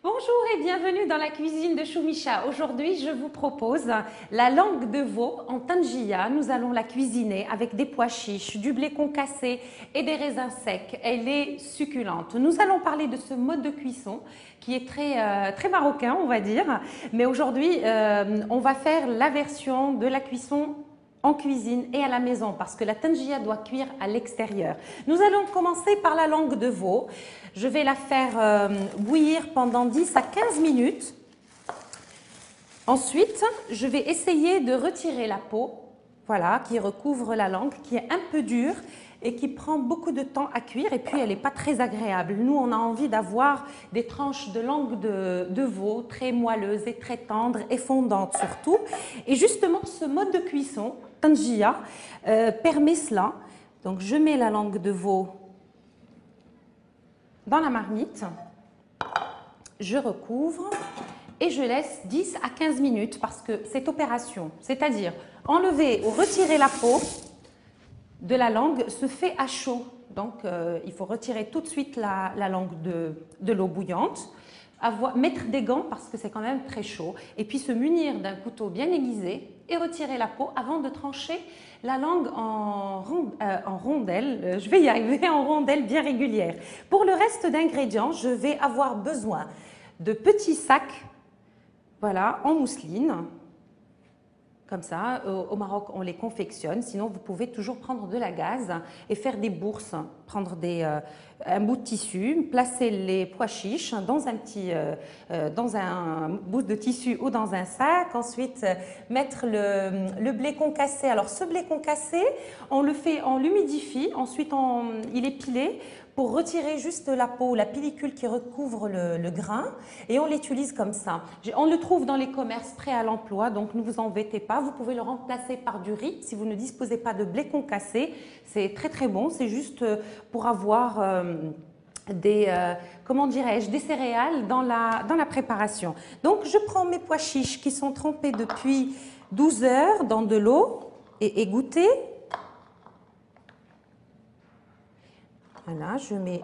Bonjour et bienvenue dans la cuisine de Choumicha. Aujourd'hui, je vous propose la langue de veau en tangia. Nous allons la cuisiner avec des pois chiches, du blé concassé et des raisins secs. Elle est succulente. Nous allons parler de ce mode de cuisson qui est très marocain, on va dire. Mais aujourd'hui, on va faire la version de la cuisson en cuisine et à la maison parce que la tangia doit cuire à l'extérieur. Nous allons commencer par la langue de veau. Je vais la faire bouillir pendant 10 à 15 minutes. Ensuite, je vais essayer de retirer la peau, voilà, qui recouvre la langue, qui est un peu dure et qui prend beaucoup de temps à cuire et puis elle n'est pas très agréable. Nous, on a envie d'avoir des tranches de langue de veau très moelleuses et très tendres et fondantes surtout. Et justement, ce mode de cuisson, tangia, permet cela. Donc, je mets la langue de veau dans la marmite, je recouvre et je laisse 10 à 15 minutes parce que cette opération, c'est-à-dire enlever ou retirer la peau de la langue, se fait à chaud. Donc, il faut retirer tout de suite la langue de l'eau bouillante, mettre des gants parce que c'est quand même très chaud, et puis se munir d'un couteau bien aiguisé et retirer la peau avant de trancher la langue en rondelles. Je vais y arriver, en rondelles bien régulières. Pour le reste d'ingrédients, je vais avoir besoin de petits sacs, voilà, en mousseline. Comme ça, au Maroc, on les confectionne. Sinon, vous pouvez toujours prendre de la gaze et faire des bourses. Prendre un bout de tissu, placer les pois chiches dans un bout de tissu ou dans un sac. Ensuite, mettre le blé concassé. Alors, ce blé concassé, on l'humidifie. Ensuite, il est pilé pour retirer juste la peau, la pellicule qui recouvre le grain, et on l'utilise comme ça. On le trouve dans les commerces prêts à l'emploi, donc ne vous embêtez pas. Vous pouvez le remplacer par du riz si vous ne disposez pas de blé concassé. C'est très très bon, c'est juste pour avoir comment dirais-je, des céréales dans la préparation. Donc je prends mes pois chiches qui sont trempés depuis 12 heures dans de l'eau et égouttés. Voilà, je mets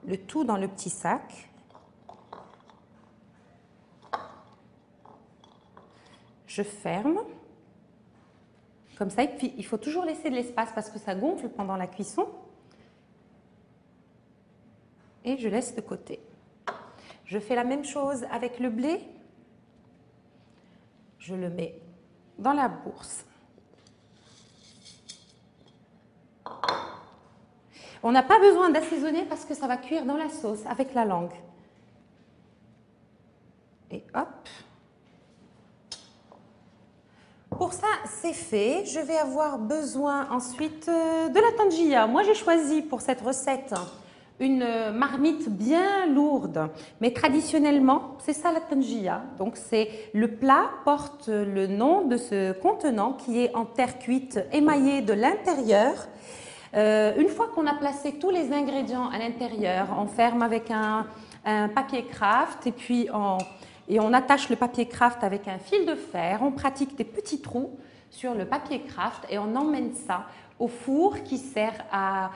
le tout dans le petit sac. Je ferme. Comme ça, et puis il faut toujours laisser de l'espace parce que ça gonfle pendant la cuisson. Et je laisse de côté. Je fais la même chose avec le blé. Je le mets dans la bourse. On n'a pas besoin d'assaisonner parce que ça va cuire dans la sauce avec la langue. Et hop. Pour ça, c'est fait. Je vais avoir besoin ensuite de la tangia. Moi, j'ai choisi pour cette recette une marmite bien lourde, mais traditionnellement, c'est ça la tangia. Donc, le plat porte le nom de ce contenant qui est en terre cuite émaillée de l'intérieur. Une fois qu'on a placé tous les ingrédients à l'intérieur, on ferme avec un papier craft et puis on attache le papier craft avec un fil de fer. On pratique des petits trous sur le papier craft et on emmène ça au four qui sert à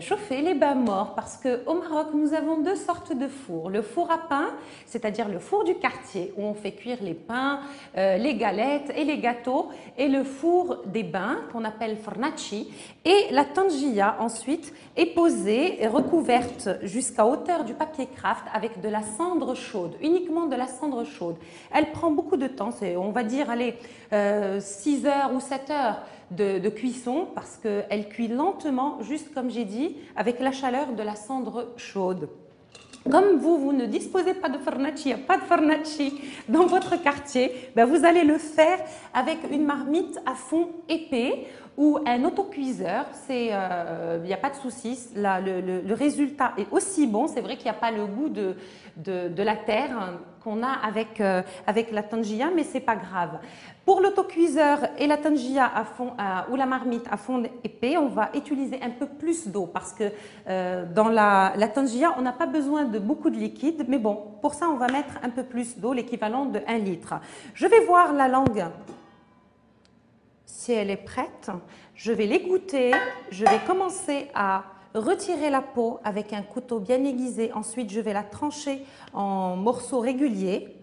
chauffer les bains morts parce qu'au Maroc, nous avons deux sortes de fours. Le four à pain, c'est-à-dire le four du quartier où on fait cuire les pains, les galettes et les gâteaux, et le four des bains qu'on appelle fornaci. Et la tangia ensuite est posée et recouverte jusqu'à hauteur du papier craft avec de la cendre chaude, uniquement de la cendre chaude. Elle prend beaucoup de temps, on va dire allez, 6 heures ou 7 heures de cuisson parce qu'elle cuit lentement, juste comme j'ai dit, avec la chaleur de la cendre chaude. Comme vous ne disposez pas de fornaci, il n'y a pas de fornaci dans votre quartier, ben vous allez le faire avec une marmite à fond épais ou un autocuiseur. Il n'y a pas de souci, le résultat est aussi bon. C'est vrai qu'il n'y a pas le goût de la terre qu'on a avec la tangia, mais ce n'est pas grave. Pour l'autocuiseur et la tangia à fond, ou la marmite à fond épais, on va utiliser un peu plus d'eau parce que dans la tangia, on n'a pas besoin de beaucoup de liquide, mais bon, pour ça, on va mettre un peu plus d'eau, l'équivalent de 1 litre. Je vais voir la langue si elle est prête. Je vais l'égoutter, je vais commencer à retirer la peau avec un couteau bien aiguisé. Ensuite, je vais la trancher en morceaux réguliers.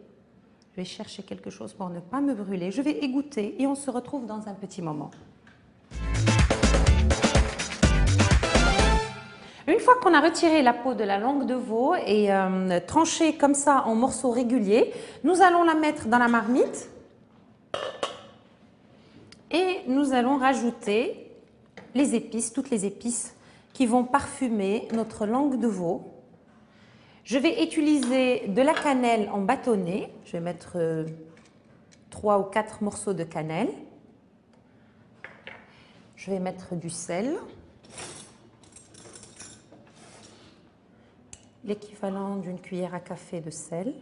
Je vais chercher quelque chose pour ne pas me brûler. Je vais égoutter et on se retrouve dans un petit moment. Une fois qu'on a retiré la peau de la langue de veau et tranché comme ça en morceaux réguliers, nous allons la mettre dans la marmite et nous allons rajouter les épices, toutes les épices qui vont parfumer notre langue de veau. Je vais utiliser de la cannelle en bâtonnet. Je vais mettre 3 ou 4 morceaux de cannelle. Je vais mettre du sel. L'équivalent d'une cuillère à café de sel.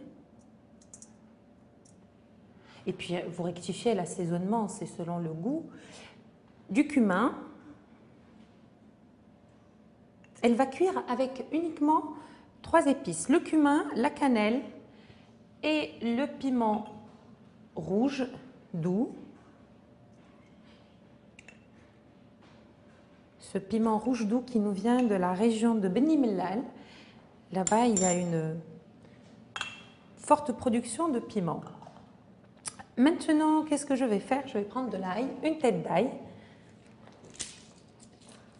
Et puis, vous rectifiez l'assaisonnement, c'est selon le goût. Du cumin. Elle va cuire avec uniquement 3 épices. Le cumin, la cannelle et le piment rouge doux. Ce piment rouge doux qui nous vient de la région de Beni Mellal. Là-bas, il y a une forte production de piment. Maintenant, qu'est-ce que je vais faire? Je vais prendre de l'ail, une tête d'ail.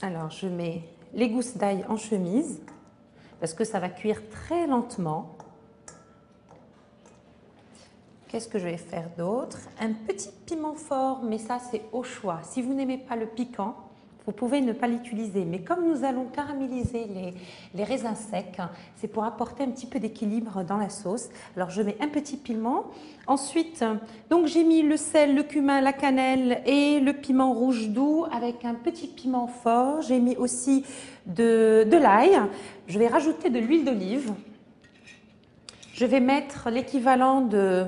Alors, je mets les gousses d'ail en chemise parce que ça va cuire très lentement. Qu'est-ce que je vais faire d'autre? Un petit piment fort, mais ça, c'est au choix. Si vous n'aimez pas le piquant, vous pouvez ne pas l'utiliser, mais comme nous allons caraméliser les raisins secs, c'est pour apporter un petit peu d'équilibre dans la sauce. Alors je mets un petit piment. Ensuite, donc j'ai mis le sel, le cumin, la cannelle et le piment rouge doux avec un petit piment fort. J'ai mis aussi de l'ail. Je vais rajouter de l'huile d'olive. Je vais mettre l'équivalent de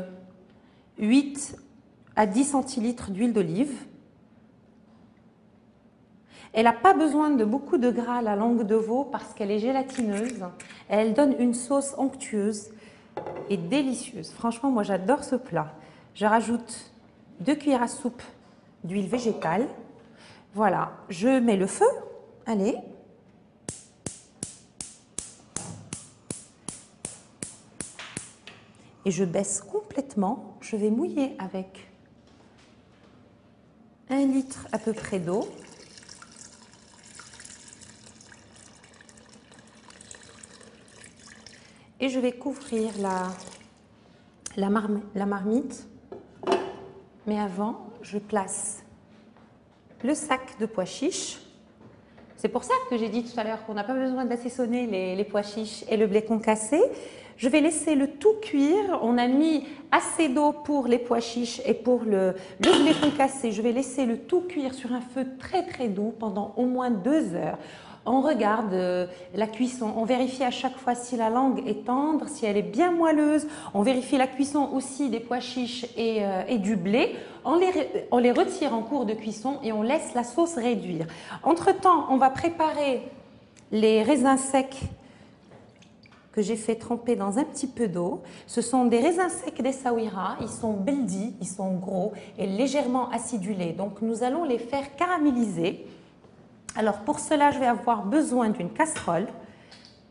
8 à 10 centilitres d'huile d'olive. Elle n'a pas besoin de beaucoup de gras, la langue de veau, parce qu'elle est gélatineuse. Elle donne une sauce onctueuse et délicieuse. Franchement, moi, j'adore ce plat. Je rajoute 2 cuillères à soupe d'huile végétale. Voilà, je mets le feu. Allez. Et je baisse complètement. Je vais mouiller avec 1 litre à peu près d'eau. Et je vais couvrir la marmite. Mais avant, je place le sac de pois chiches. C'est pour ça que j'ai dit tout à l'heure qu'on n'a pas besoin d'assaisonner les pois chiches et le blé concassé. Je vais laisser le tout cuire. On a mis assez d'eau pour les pois chiches et pour le blé concassé. Je vais laisser le tout cuire sur un feu très très doux pendant au moins 2 heures. On regarde la cuisson, on vérifie à chaque fois si la langue est tendre, si elle est bien moelleuse. On vérifie la cuisson aussi des pois chiches et du blé. On les retire en cours de cuisson et on laisse la sauce réduire. Entre-temps, on va préparer les raisins secs que j'ai fait tremper dans un petit peu d'eau. Ce sont des raisins secs d'Essaouira. Ils sont beldi, ils sont gros et légèrement acidulés. Donc nous allons les faire caraméliser. Alors pour cela, je vais avoir besoin d'une casserole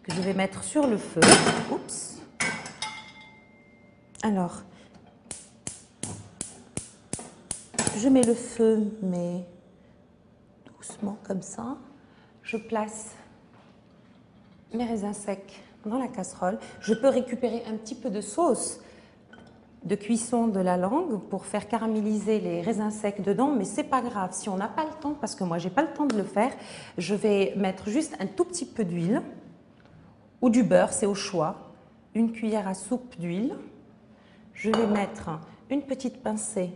que je vais mettre sur le feu. Oups. Alors, je mets le feu, mais doucement comme ça. Je place mes raisins secs dans la casserole. Je peux récupérer un petit peu de sauce de cuisson de la langue pour faire caraméliser les raisins secs dedans, mais c'est pas grave si on n'a pas le temps, parce que moi j'ai pas le temps de le faire. Je vais mettre juste un tout petit peu d'huile ou du beurre, c'est au choix. Une cuillère à soupe d'huile. Je vais mettre une petite pincée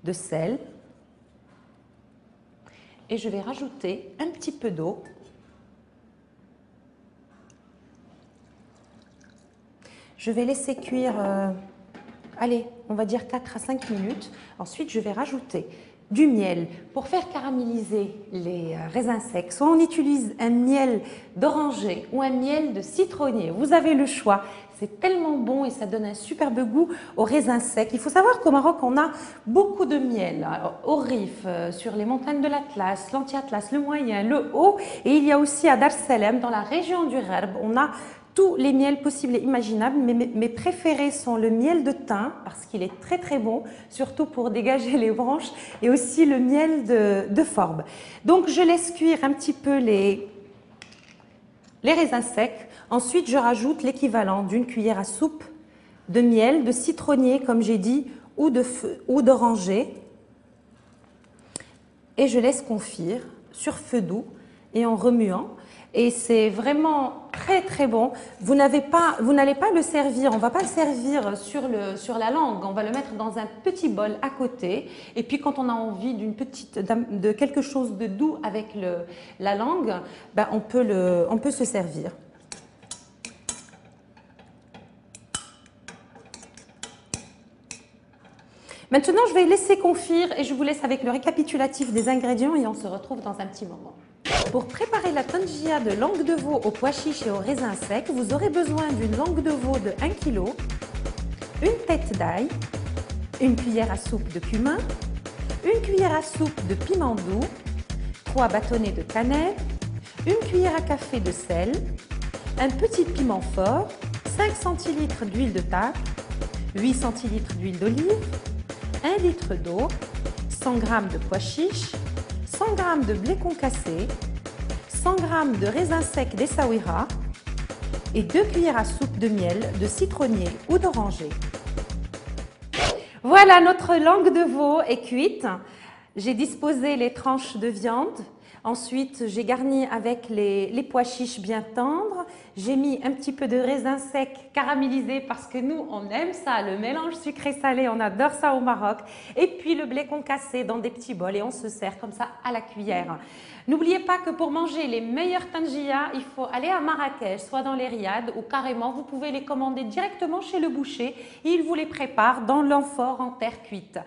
de sel et je vais rajouter un petit peu d'eau. Je vais laisser cuire allez, on va dire 4 à 5 minutes. Ensuite, je vais rajouter du miel pour faire caraméliser les raisins secs. Soit on utilise un miel d'oranger ou un miel de citronnier. Vous avez le choix. C'est tellement bon et ça donne un superbe goût aux raisins secs. Il faut savoir qu'au Maroc, on a beaucoup de miel. Alors, au Rif, sur les montagnes de l'Atlas, l'Anti-Atlas, le Moyen, le Haut. Et il y a aussi à Dar es Salaam, dans la région du Gherb, on a tous les miels possibles et imaginables. Mais mes préférés sont le miel de thym, parce qu'il est très très bon, surtout pour dégager les branches, et aussi le miel de forbe. Donc je laisse cuire un petit peu les raisins secs. Ensuite, je rajoute l'équivalent d'une cuillère à soupe de miel, de citronnier, comme j'ai dit, ou d'oranger. Et je laisse confire sur feu doux et en remuant. Et c'est vraiment très très bon. Vous n'allez pas le servir, on ne va pas le servir sur la langue, on va le mettre dans un petit bol à côté. Et puis quand on a envie de quelque chose de doux avec la langue, ben on peut se servir. Maintenant, je vais laisser confire et je vous laisse avec le récapitulatif des ingrédients et on se retrouve dans un petit moment. Pour préparer la tangia de langue de veau aux pois chiches et aux raisins secs, vous aurez besoin d'une langue de veau de 1 kg, une tête d'ail, une cuillère à soupe de cumin, une cuillère à soupe de piment doux, 3 bâtonnets de cannelle, une cuillère à café de sel, un petit piment fort, 5 centilitres d'huile de table, 8 centilitres d'huile d'olive, 1 litre d'eau, 100 g de pois chiches, 100 g de blé concassé, 100 g de raisins secs d'Essaouira et 2 cuillères à soupe de miel de citronnier ou d'oranger. Voilà, notre langue de veau est cuite. J'ai disposé les tranches de viande. Ensuite, j'ai garni avec les pois chiches bien tendres. J'ai mis un petit peu de raisin sec caramélisé parce que nous, on aime ça, le mélange sucré-salé, on adore ça au Maroc. Et puis le blé concassé dans des petits bols et on se sert comme ça à la cuillère. N'oubliez pas que pour manger les meilleurs tangia, il faut aller à Marrakech, soit dans les riads ou carrément, vous pouvez les commander directement chez le boucher et il vous les prépare dans l'amphore en terre cuite.